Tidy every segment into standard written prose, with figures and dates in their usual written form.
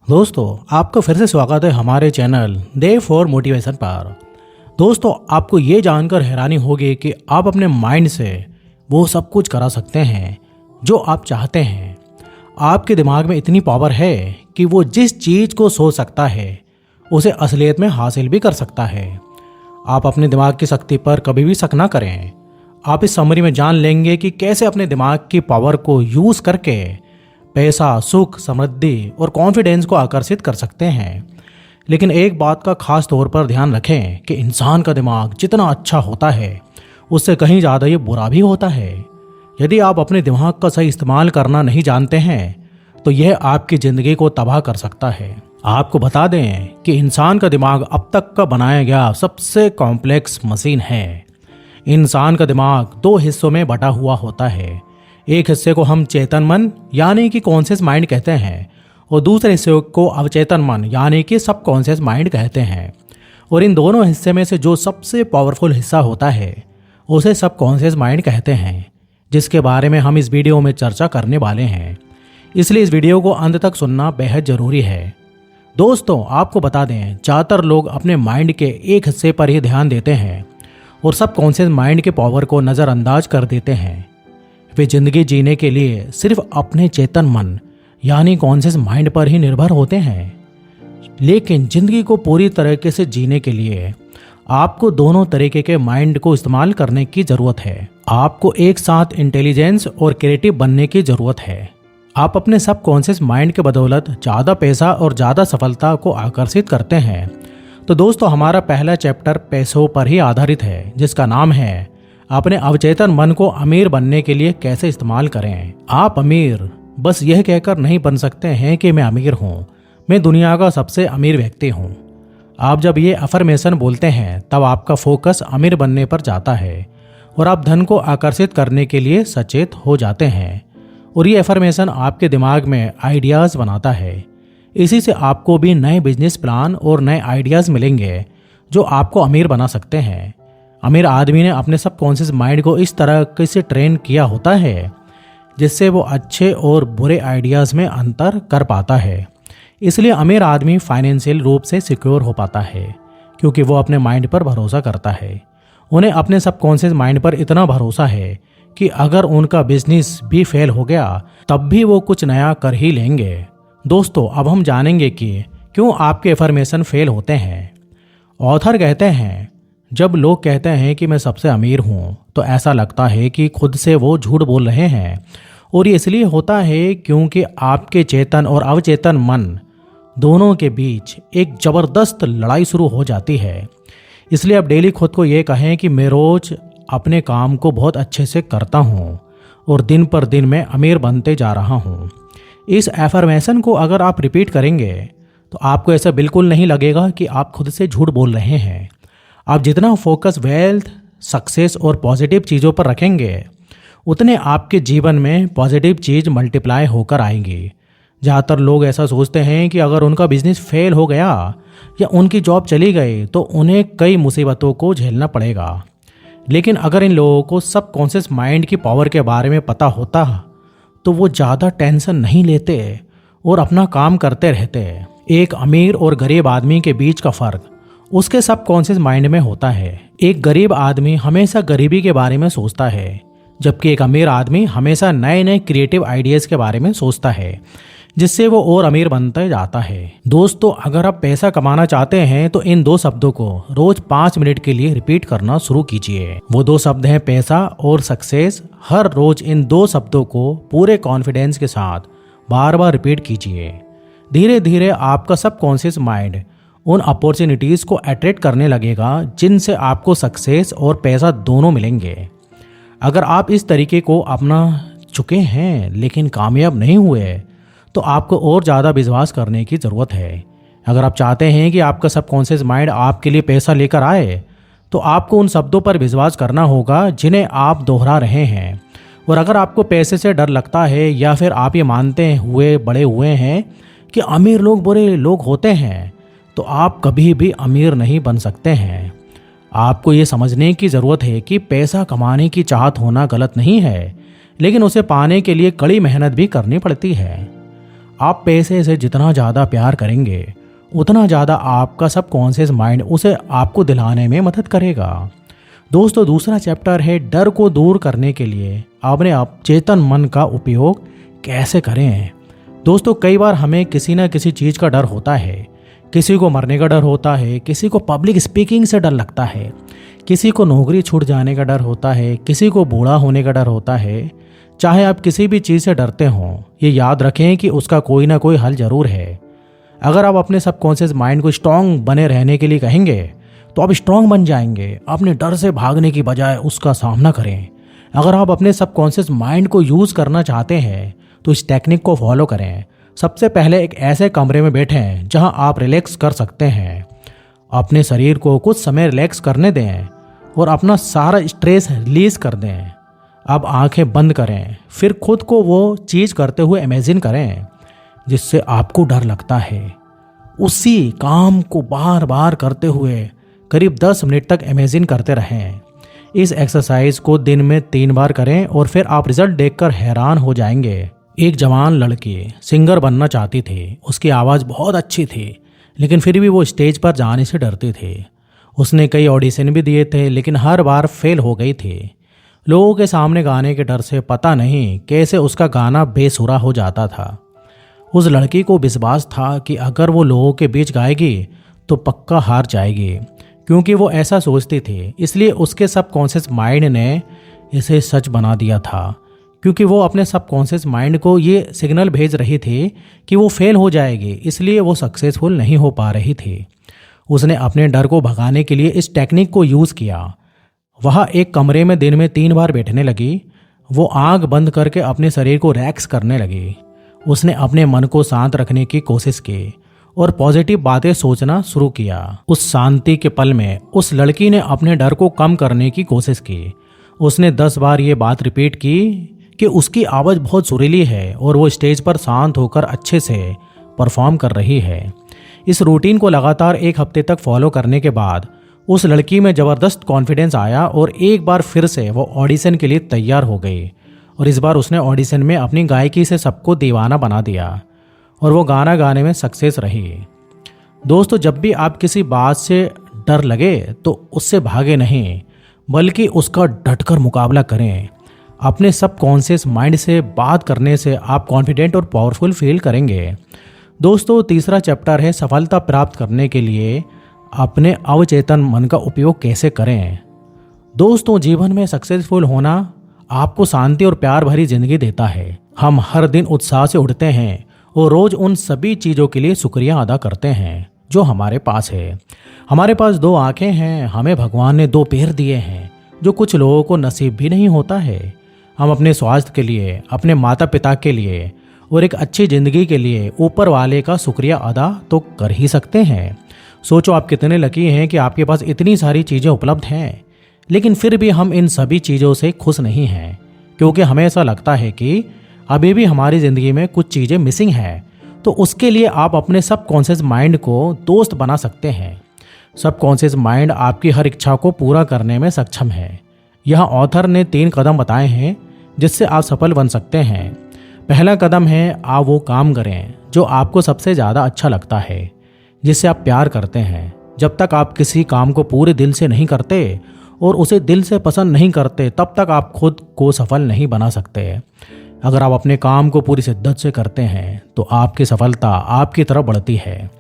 दोस्तों, आपका फिर से स्वागत है हमारे चैनल डे फॉर मोटिवेशन पर। दोस्तों, आपको ये जानकर हैरानी होगी कि आप अपने माइंड से वो सब कुछ करा सकते हैं जो आप चाहते हैं। आपके दिमाग में इतनी पावर है कि वो जिस चीज़ को सोच सकता है उसे असलियत में हासिल भी कर सकता है। आप अपने दिमाग की शक्ति पर कभी भी शक ना करें। आप इस समरी में जान लेंगे कि कैसे अपने दिमाग की पावर को यूज़ करके पैसा, सुख, समृद्धि और कॉन्फिडेंस को आकर्षित कर सकते हैं। लेकिन एक बात का खास तौर पर ध्यान रखें कि इंसान का दिमाग जितना अच्छा होता है उससे कहीं ज़्यादा ये बुरा भी होता है। यदि आप अपने दिमाग का सही इस्तेमाल करना नहीं जानते हैं तो यह आपकी ज़िंदगी को तबाह कर सकता है। आपको बता दें कि इंसान का दिमाग अब तक का बनाया गया सबसे कॉम्प्लेक्स मशीन है। इंसान का दिमाग दो हिस्सों में बटा हुआ होता है। एक हिस्से को हम चेतन मन यानी कि कॉन्शियस माइंड कहते हैं और दूसरे हिस्से को अवचेतन मन यानी कि सबकॉन्शियस माइंड कहते हैं। और इन दोनों हिस्से में से जो सबसे पावरफुल हिस्सा होता है उसे सबकॉन्शियस माइंड कहते हैं, जिसके बारे में हम इस वीडियो में चर्चा करने वाले हैं। इसलिए इस वीडियो को अंत तक सुनना बेहद ज़रूरी है। दोस्तों, आपको बता दें, ज़्यादातर लोग अपने माइंड के एक हिस्से पर ही ध्यान देते हैं और सबकॉन्शियस माइंड के पावर को नज़रअंदाज कर देते हैं। वे जिंदगी जीने के लिए सिर्फ अपने चेतन मन यानी कॉन्शियस माइंड पर ही निर्भर होते हैं। लेकिन जिंदगी को पूरी तरीके से जीने के लिए आपको दोनों तरीके के माइंड को इस्तेमाल करने की जरूरत है। आपको एक साथ इंटेलिजेंस और क्रिएटिव बनने की जरूरत है। आप अपने सबकॉन्शियस माइंड के बदौलत ज़्यादा पैसा और ज़्यादा सफलता को आकर्षित करते हैं। तो दोस्तों, हमारा पहला चैप्टर पैसों पर ही आधारित है, जिसका नाम है अपने अवचेतन मन को अमीर बनने के लिए कैसे इस्तेमाल करें। आप अमीर बस यह कहकर नहीं बन सकते हैं कि मैं अमीर हूँ, मैं दुनिया का सबसे अमीर व्यक्ति हूँ। आप जब ये अफर्मेशन बोलते हैं तब आपका फोकस अमीर बनने पर जाता है और आप धन को आकर्षित करने के लिए सचेत हो जाते हैं। और ये अफर्मेशन आपके दिमाग में आइडियाज़ बनाता है। इसी से आपको भी नए बिजनेस प्लान और नए आइडियाज़ मिलेंगे जो आपको अमीर बना सकते हैं। अमीर आदमी ने अपने सबकॉन्शियस माइंड को इस तरह से ट्रेन किया होता है जिससे वो अच्छे और बुरे आइडियाज़ में अंतर कर पाता है। इसलिए अमीर आदमी फाइनेंशियल रूप से सिक्योर हो पाता है क्योंकि वो अपने माइंड पर भरोसा करता है। उन्हें अपने सबकॉन्शियस माइंड पर इतना भरोसा है कि अगर उनका बिजनेस भी फेल हो गया तब भी वो कुछ नया कर ही लेंगे। दोस्तों, अब हम जानेंगे कि क्यों आपके अफर्मेशन फेल होते हैं। ऑथर कहते हैं, जब लोग कहते हैं कि मैं सबसे अमीर हूँ तो ऐसा लगता है कि खुद से वो झूठ बोल रहे हैं। और ये इसलिए होता है क्योंकि आपके चेतन और अवचेतन मन दोनों के बीच एक ज़बरदस्त लड़ाई शुरू हो जाती है। इसलिए अब डेली खुद को ये कहें कि मैं रोज़ अपने काम को बहुत अच्छे से करता हूँ और दिन पर दिन मैं अमीर बनते जा रहा हूँ। इस एफर्मेशन को अगर आप रिपीट करेंगे तो आपको ऐसा बिल्कुल नहीं लगेगा कि आप खुद से झूठ बोल रहे हैं। आप जितना फोकस वेल्थ, सक्सेस और पॉजिटिव चीज़ों पर रखेंगे उतने आपके जीवन में पॉजिटिव चीज़ मल्टीप्लाई होकर आएंगी। ज़्यादातर लोग ऐसा सोचते हैं कि अगर उनका बिजनेस फेल हो गया या उनकी जॉब चली गई तो उन्हें कई मुसीबतों को झेलना पड़ेगा। लेकिन अगर इन लोगों को सबकॉन्शियस माइंड की पावर के बारे में पता होता तो वो ज़्यादा टेंशन नहीं लेते और अपना काम करते रहते। एक अमीर और गरीब आदमी के बीच का फ़र्क उसके सबकॉन्शियस माइंड में होता है। एक गरीब आदमी हमेशा गरीबी के बारे में सोचता है, जबकि एक अमीर आदमी हमेशा नए नए क्रिएटिव आइडियाज़ के बारे में सोचता है, जिससे वो और अमीर बनता जाता है। दोस्तों, अगर आप पैसा कमाना चाहते हैं तो इन दो शब्दों को रोज 5 मिनट के लिए रिपीट करना शुरू कीजिए। वो दो शब्द हैं पैसा और सक्सेस। हर रोज इन दो शब्दों को पूरे कॉन्फिडेंस के साथ बार बार रिपीट कीजिए। धीरे धीरे आपका सबकॉन्शियस माइंड उन अपॉर्चुनिटीज़ को अट्रैक्ट करने लगेगा जिनसे आपको सक्सेस और पैसा दोनों मिलेंगे। अगर आप इस तरीके को अपना चुके हैं लेकिन कामयाब नहीं हुए तो आपको और ज़्यादा विश्वास करने की ज़रूरत है। अगर आप चाहते हैं कि आपका सबकॉन्शियस माइंड आपके लिए पैसा लेकर आए तो आपको उन शब्दों पर विश्वास करना होगा जिन्हें आप दोहरा रहे हैं। और अगर आपको पैसे से डर लगता है या फिर आप ये मानते हुए बड़े हुए हैं कि अमीर लोग बुरे लोग होते हैं तो आप कभी भी अमीर नहीं बन सकते हैं। आपको ये समझने की ज़रूरत है कि पैसा कमाने की चाहत होना गलत नहीं है, लेकिन उसे पाने के लिए कड़ी मेहनत भी करनी पड़ती है। आप पैसे से जितना ज़्यादा प्यार करेंगे उतना ज़्यादा आपका सबकॉन्शियस माइंड उसे आपको दिलाने में मदद करेगा। दोस्तों दूसरा चैप्टर है डर को दूर करने के लिए अपने अवचेतन मन का उपयोग कैसे करें। दोस्तों कई बार हमें किसी न किसी चीज़ का डर होता है। किसी को मरने का डर होता है, किसी को पब्लिक स्पीकिंग से डर लगता है, किसी को नौकरी छूट जाने का डर होता है, किसी को बूढ़ा होने का डर होता है। चाहे आप किसी भी चीज़ से डरते हों, ये याद रखें कि उसका कोई ना कोई हल ज़रूर है। अगर आप अपने सबकॉन्शियस माइंड को स्ट्रांग बने रहने के लिए कहेंगे तो आप स्ट्रांग बन जाएंगे। अपने डर से भागने की बजाय उसका सामना करें। अगर आप अपने सबकॉन्शियस माइंड को यूज़ करना चाहते हैं तो इस टेक्निक को फॉलो करें। सबसे पहले एक ऐसे कमरे में बैठें जहां आप रिलैक्स कर सकते हैं। अपने शरीर को कुछ समय रिलैक्स करने दें और अपना सारा स्ट्रेस रिलीज कर दें। अब आंखें बंद करें, फिर खुद को वो चीज़ करते हुए इमेजिन करें जिससे आपको डर लगता है। उसी काम को बार बार करते हुए करीब 10 मिनट तक इमेजिन करते रहें। इस एक्सरसाइज को दिन में 3 बार करें और फिर आप रिजल्ट देखकर हैरान हो जाएंगे। एक जवान लड़की सिंगर बनना चाहती थी। उसकी आवाज़ बहुत अच्छी थी, लेकिन फिर भी वो स्टेज पर जाने से डरती थी। उसने कई ऑडिशन भी दिए थे, लेकिन हर बार फेल हो गई थी। लोगों के सामने गाने के डर से पता नहीं कैसे उसका गाना बेसुरा हो जाता था। उस लड़की को विश्वास था कि अगर वो लोगों के बीच गाएगी तो पक्का हार जाएगी, क्योंकि वो ऐसा सोचती थी। इसलिए उसके सबकॉन्शियस माइंड ने इसे सच बना दिया था, क्योंकि वो अपने सबकॉन्शियस माइंड को ये सिग्नल भेज रही थी कि वो फेल हो जाएगी, इसलिए वो सक्सेसफुल नहीं हो पा रही थी। उसने अपने डर को भगाने के लिए इस टेक्निक को यूज़ किया। वह एक कमरे में दिन में 3 बार बैठने लगी। वो आंख बंद करके अपने शरीर को रिलैक्स करने लगी। उसने अपने मन को शांत रखने की कोशिश की और पॉजिटिव बातें सोचना शुरू किया। उस शांति के पल में उस लड़की ने अपने डर को कम करने की कोशिश की। उसने 10 बार ये बात रिपीट की कि उसकी आवाज़ बहुत सुरीली है और वो स्टेज पर शांत होकर अच्छे से परफॉर्म कर रही है। इस रूटीन को लगातार 1 हफ्ते तक फॉलो करने के बाद उस लड़की में ज़बरदस्त कॉन्फिडेंस आया और एक बार फिर से वो ऑडिशन के लिए तैयार हो गई। और इस बार उसने ऑडिशन में अपनी गायकी से सबको दीवाना बना दिया और वो गाना गाने में सक्सेस रही। दोस्तों जब भी आप किसी बात से डर लगे तो उससे भागे नहीं, बल्कि उसका डटकर मुकाबला करें। अपने सबकॉन्शियस माइंड से बात करने से आप कॉन्फिडेंट और पावरफुल फील करेंगे। दोस्तों तीसरा चैप्टर है सफलता प्राप्त करने के लिए अपने अवचेतन मन का उपयोग कैसे करें। दोस्तों जीवन में सक्सेसफुल होना आपको शांति और प्यार भरी जिंदगी देता है। हम हर दिन उत्साह से उठते हैं और रोज उन सभी चीज़ों के लिए शुक्रिया अदा करते हैं जो हमारे पास है। हमारे पास 2 आंखें हैं, हमें भगवान ने 2 पैर दिए हैं जो कुछ लोगों को नसीब भी नहीं होता है। हम अपने स्वास्थ्य के लिए, अपने माता पिता के लिए और एक अच्छी ज़िंदगी के लिए ऊपर वाले का शुक्रिया अदा तो कर ही सकते हैं। सोचो आप कितने लकी हैं कि आपके पास इतनी सारी चीज़ें उपलब्ध हैं, लेकिन फिर भी हम इन सभी चीज़ों से खुश नहीं हैं, क्योंकि हमें ऐसा लगता है कि अभी भी हमारी ज़िंदगी में कुछ चीज़ें मिसिंग हैं। तो उसके लिए आप अपने सबकॉन्शियस माइंड को दोस्त बना सकते हैं। सबकॉन्शियस माइंड आपकी हर इच्छा को पूरा करने में सक्षम है। यहाँ ऑथर ने 3 कदम बताए हैं जिससे आप सफल बन सकते हैं। पहला कदम है आप वो काम करें जो आपको सबसे ज़्यादा अच्छा लगता है, जिससे आप प्यार करते हैं। जब तक आप किसी काम को पूरे दिल से नहीं करते और उसे दिल से पसंद नहीं करते, तब तक आप खुद को सफल नहीं बना सकते। अगर आप अपने काम को पूरी शिद्दत से करते हैं तो आपकी सफलता आपकी तरफ बढ़ती है।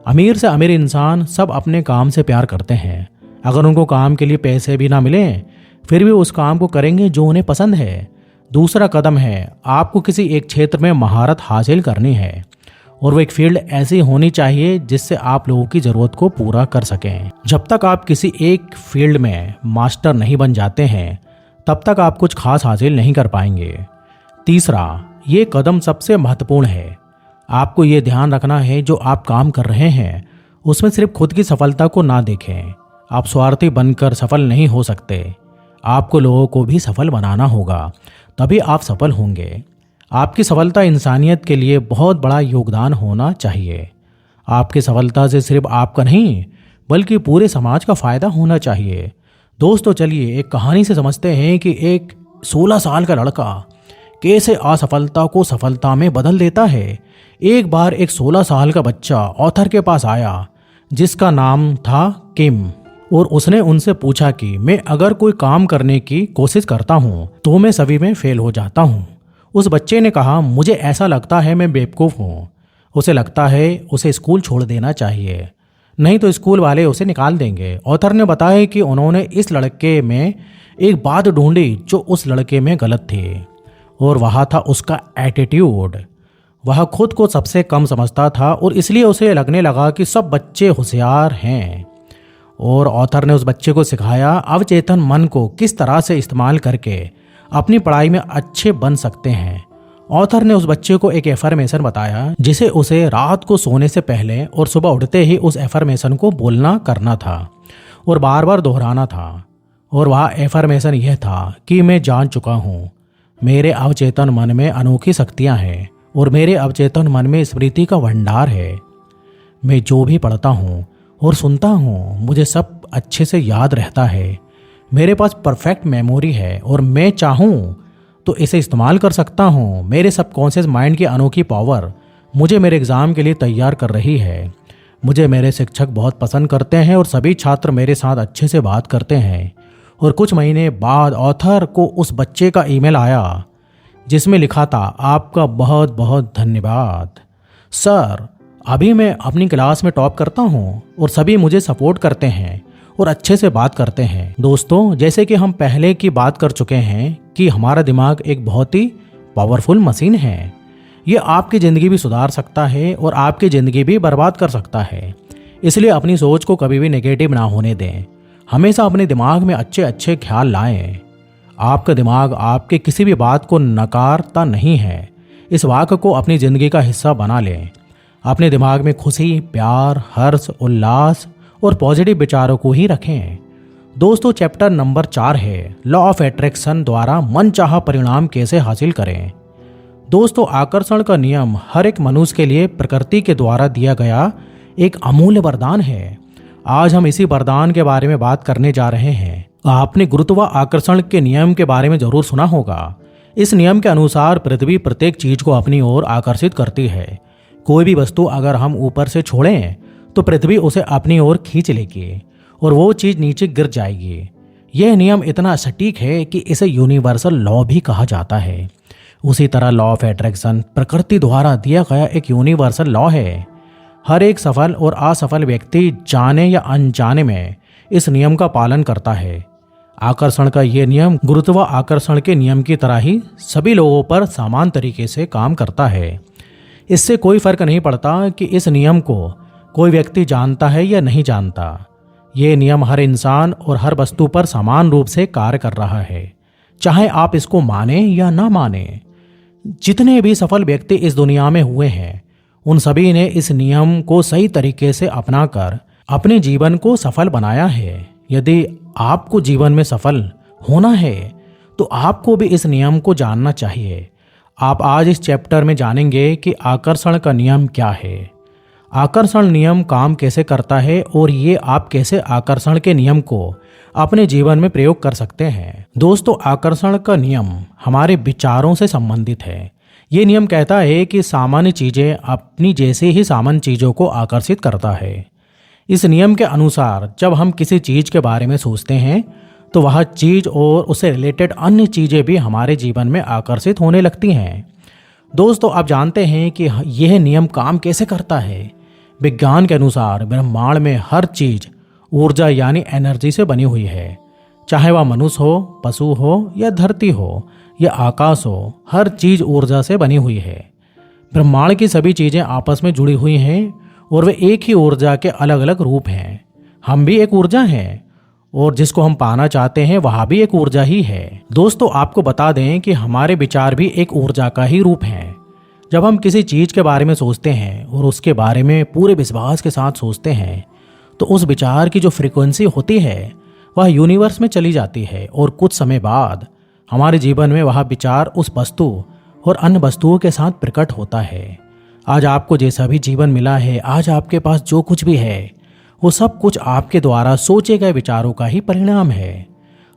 अमीर से अमीर इंसान सब अपने काम से प्यार करते हैं। अगर उनको काम के लिए पैसे भी ना मिलें, फिर भी उस काम को करेंगे जो उन्हें पसंद है। दूसरा कदम है आपको किसी एक क्षेत्र में महारत हासिल करनी है, और वो एक फील्ड ऐसी होनी चाहिए जिससे आप लोगों की ज़रूरत को पूरा कर सकें। जब तक आप किसी एक फील्ड में मास्टर नहीं बन जाते हैं, तब तक आप कुछ खास हासिल नहीं कर पाएंगे। तीसरा, ये कदम सबसे महत्वपूर्ण है। आपको ये ध्यान रखना है जो आप काम कर रहे हैं उसमें सिर्फ खुद की सफलता को ना देखें। आप स्वार्थी बनकर सफल नहीं हो सकते। आपको लोगों को भी सफल बनाना होगा, तभी आप सफल होंगे। आपकी सफलता इंसानियत के लिए बहुत बड़ा योगदान होना चाहिए। आपकी सफलता से सिर्फ आपका नहीं, बल्कि पूरे समाज का फायदा होना चाहिए। दोस्तों चलिए एक कहानी से समझते हैं कि एक 16 साल का लड़का कैसे असफलता को सफलता में बदल देता है। एक बार एक 16 साल का बच्चा ऑथर के पास आया जिसका नाम था किम, और उसने उनसे पूछा कि मैं अगर कोई काम करने की कोशिश करता हूँ तो मैं सभी में फेल हो जाता हूँ। उस बच्चे ने कहा, मुझे ऐसा लगता है मैं बेवकूफ़ हूँ। उसे लगता है उसे स्कूल छोड़ देना चाहिए, नहीं तो स्कूल वाले उसे निकाल देंगे। ऑथर ने बताया कि उन्होंने इस लड़के में एक बात ढूंढी जो उस लड़के में गलत थी, और वह था उसका एटीट्यूड। वह खुद को सबसे कम समझता था और इसलिए उसे लगने लगा कि सब बच्चे होशियार हैं। और ऑथर ने उस बच्चे को सिखाया अवचेतन मन को किस तरह से इस्तेमाल करके अपनी पढ़ाई में अच्छे बन सकते हैं। ऑथर ने उस बच्चे को एक एफर्मेशन बताया जिसे उसे रात को सोने से पहले और सुबह उठते ही उस एफर्मेशन को बोलना करना था और बार बार दोहराना था। और वह एफर्मेशन यह था कि मैं जान चुका हूँ, मेरे अवचेतन मन में अनोखी शक्तियाँ हैं और मेरे अवचेतन मन में स्मृति का भंडार है। मैं जो भी पढ़ता हूँ और सुनता हूँ मुझे सब अच्छे से याद रहता है। मेरे पास परफेक्ट मेमोरी है और मैं चाहूँ तो इसे इस्तेमाल कर सकता हूँ। मेरे सबकॉन्शियस माइंड की अनोखी पावर मुझे मेरे एग्ज़ाम के लिए तैयार कर रही है। मुझे मेरे शिक्षक बहुत पसंद करते हैं और सभी छात्र मेरे साथ अच्छे से बात करते हैं। और कुछ महीने बाद ऑथर को उस बच्चे का ईमेल आया जिसमें लिखा था, आपका बहुत बहुत धन्यवाद सर, अभी मैं अपनी क्लास में टॉप करता हूँ और सभी मुझे सपोर्ट करते हैं और अच्छे से बात करते हैं। दोस्तों, जैसे कि हम पहले की बात कर चुके हैं कि हमारा दिमाग एक बहुत ही पावरफुल मशीन है। ये आपकी ज़िंदगी भी सुधार सकता है और आपकी ज़िंदगी भी बर्बाद कर सकता है। इसलिए अपनी सोच को कभी भी नेगेटिव ना होने दें। हमेशा अपने दिमाग में अच्छे अच्छे ख्याल लाएं। आपका दिमाग आपके किसी भी बात को नकारता नहीं है। इस वाक्य को अपनी ज़िंदगी का हिस्सा बना लें। अपने दिमाग में खुशी, प्यार, हर्ष, उल्लास और पॉजिटिव विचारों को ही रखें। दोस्तों, चैप्टर नंबर 4 है लॉ ऑफ अट्रैक्शन द्वारा मनचाहा परिणाम कैसे हासिल करें। दोस्तों, आकर्षण का नियम हर एक मनुष्य के लिए प्रकृति के द्वारा दिया गया एक अमूल्य वरदान है। आज हम इसी वरदान के बारे में बात करने जा रहे हैं। आपने गुरुत्वाकर्षण के नियम के बारे में जरूर सुना होगा। इस नियम के अनुसार पृथ्वी प्रत्येक चीज को अपनी ओर आकर्षित करती है। कोई भी वस्तु अगर हम ऊपर से छोड़ें तो पृथ्वी उसे अपनी ओर खींच लेगी और वो चीज नीचे गिर जाएगी। यह नियम इतना सटीक है कि इसे यूनिवर्सल लॉ भी कहा जाता है। उसी तरह लॉ ऑफ अट्रैक्शन प्रकृति द्वारा दिया गया एक यूनिवर्सल लॉ है। हर एक सफल और असफल व्यक्ति जाने या अनजाने में इस नियम का पालन करता है। आकर्षण का यह नियम गुरुत्वाकर्षण के नियम की तरह ही सभी लोगों पर समान तरीके से काम करता है। इससे कोई फर्क नहीं पड़ता कि इस नियम को कोई व्यक्ति जानता है या नहीं जानता। ये नियम हर इंसान और हर वस्तु पर समान रूप से कार्य कर रहा है, चाहे आप इसको माने या ना माने। जितने भी सफल व्यक्ति इस दुनिया में हुए हैं उन सभी ने इस नियम को सही तरीके से अपनाकर अपने जीवन को सफल बनाया है। यदि आपको जीवन में सफल होना है तो आपको भी इस नियम को जानना चाहिए। आप आज इस चैप्टर में जानेंगे कि आकर्षण का नियम क्या है, आकर्षण नियम काम कैसे करता है और ये आप कैसे आकर्षण के नियम को अपने जीवन में प्रयोग कर सकते हैं। दोस्तों, आकर्षण का नियम हमारे विचारों से संबंधित है। ये नियम कहता है कि सामान्य चीजें अपनी जैसे ही सामान्य चीजों को आकर्षित करता है। इस नियम के अनुसार जब हम किसी चीज के बारे में सोचते हैं तो वह चीज और उससे रिलेटेड अन्य चीजें भी हमारे जीवन में आकर्षित होने लगती हैं। दोस्तों, आप जानते हैं कि यह नियम काम कैसे करता है। विज्ञान के अनुसार ब्रह्मांड में हर चीज ऊर्जा यानी एनर्जी से बनी हुई है, चाहे वह मनुष्य हो, पशु हो या धरती हो या आकाश हो, हर चीज ऊर्जा से बनी हुई है। ब्रह्मांड की सभी चीजें आपस में जुड़ी हुई हैं और वे एक ही ऊर्जा के अलग अलग रूप हैं। हम भी एक ऊर्जा हैं और जिसको हम पाना चाहते हैं वह भी एक ऊर्जा ही है। दोस्तों, आपको बता दें कि हमारे विचार भी एक ऊर्जा का ही रूप है। जब हम किसी चीज के बारे में सोचते हैं और उसके बारे में पूरे विश्वास के साथ सोचते हैं तो उस विचार की जो फ्रीक्वेंसी होती है वह यूनिवर्स में चली जाती है और कुछ समय बाद हमारे जीवन में वह विचार उस वस्तु और अन्य वस्तुओं के साथ प्रकट होता है। आज आपको जैसा भी जीवन मिला है, आज आपके पास जो कुछ भी है, वो सब कुछ आपके द्वारा सोचे गए विचारों का ही परिणाम है।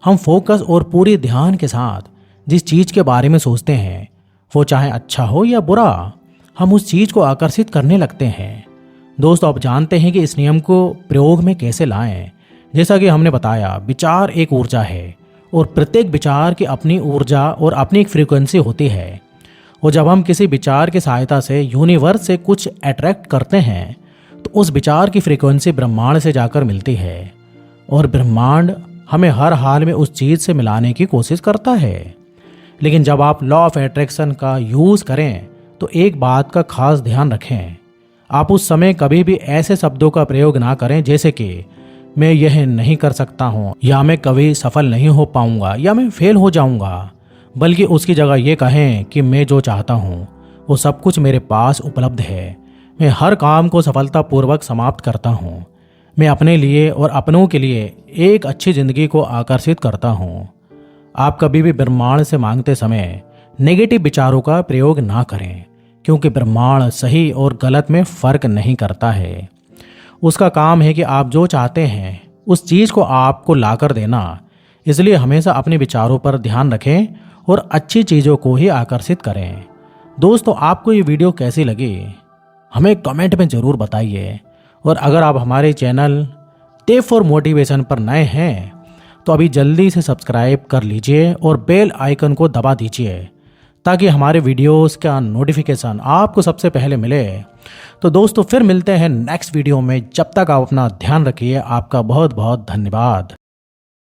हम फोकस और पूरे ध्यान के साथ जिस चीज के बारे में सोचते हैं वो चाहे अच्छा हो या बुरा, हम उस चीज को आकर्षित करने लगते हैं। दोस्तों, आप जानते हैं कि इस नियम को प्रयोग में कैसे लाएं। जैसा कि हमने बताया, विचार एक ऊर्जा है और प्रत्येक विचार की अपनी ऊर्जा और अपनी एक फ्रीक्वेंसी होती है। और जब हम किसी विचार की सहायता से यूनिवर्स से कुछ अट्रैक्ट करते हैं तो उस विचार की फ्रीक्वेंसी ब्रह्मांड से जाकर मिलती है और ब्रह्मांड हमें हर हाल में उस चीज से मिलाने की कोशिश करता है। लेकिन जब आप लॉ ऑफ अट्रैक्शन का यूज करें तो एक बात का खास ध्यान रखें, आप उस समय कभी भी ऐसे शब्दों का प्रयोग ना करें जैसे कि मैं यह नहीं कर सकता हूँ, या मैं कभी सफल नहीं हो पाऊंगा, या मैं फेल हो जाऊंगा। बल्कि उसकी जगह ये कहें कि मैं जो चाहता हूँ वो सब कुछ मेरे पास उपलब्ध है। मैं हर काम को सफलतापूर्वक समाप्त करता हूँ। मैं अपने लिए और अपनों के लिए एक अच्छी जिंदगी को आकर्षित करता हूँ। आप कभी भी ब्रह्मांड से मांगते समय नेगेटिव विचारों का प्रयोग ना करें, क्योंकि ब्रह्मांड सही और गलत में फर्क नहीं करता है। उसका काम है कि आप जो चाहते हैं उस चीज़ को आपको लाकर देना। इसलिए हमेशा अपने विचारों पर ध्यान रखें और अच्छी चीज़ों को ही आकर्षित करें। दोस्तों, आपको ये वीडियो कैसी लगी हमें कमेंट में ज़रूर बताइए। और अगर आप हमारे चैनल दे फॉर मोटिवेशन पर नए हैं तो अभी जल्दी से सब्सक्राइब कर लीजिए और बेल आइकन को दबा दीजिए ताकि हमारे वीडियोस का नोटिफिकेशन आपको सबसे पहले मिले। तो दोस्तों, फिर मिलते हैं नेक्स्ट वीडियो में। जब तक आप अपना ध्यान रखिए। आपका बहुत बहुत धन्यवाद।